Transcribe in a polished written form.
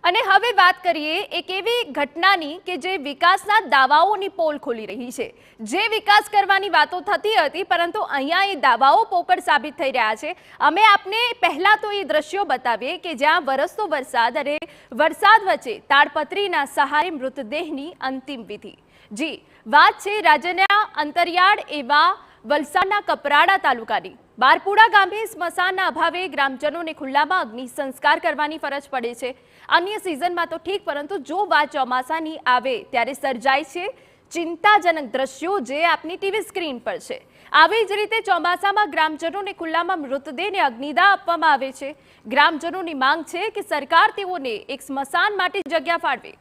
અને હવે વાત કરીએ એક એવી ઘટનાની કે જે વિકાસના દાવાઓની પોલ ખોલી રહી છે। જે વિકાસ કરવાની વાતો થતી હતી પરંતુ અહીંયા એ દાવાઓ પોકળ સાબિત થઈ રહ્યા છે। અમે આપને પહેલા તો એ દ્રશ્યો બતાવીએ કે જ્યાં વરસતો વરસાદ અને વરસાદ વચ્ચે તાડપત્રીના સહારે મૃતદેહની અંતિમ વિધિ। જી વાત છે રાજ્યના અંતરિયાળ એવા વલસાડના કપરાડા તાલુકાની। બારપુરા ગામે સ્મશાનના અભાવે ગ્રામજનોને ખુલ્લામાં અગ્નિ સંસ્કાર કરવાની ફરજ પડે છે। અન્ય સિઝનમાં તો ઠીક, પરંતુ જો વાત ચોમાસાની આવે ત્યારે સર્જાય છે ચિંતાજનક દ્રશ્યો જે આપની ટીવી સ્ક્રીન પર છે। આવી જ રીતે ચોમાસામાં ગ્રામજનોને ખુલ્લામાં મૃતદેહને અગ્નિદાહ આપવામાં આવે છે। ગ્રામજનોની માંગ છે કે સરકાર તેઓને એક સ્મશાન માટે જગ્યા ફાળવે।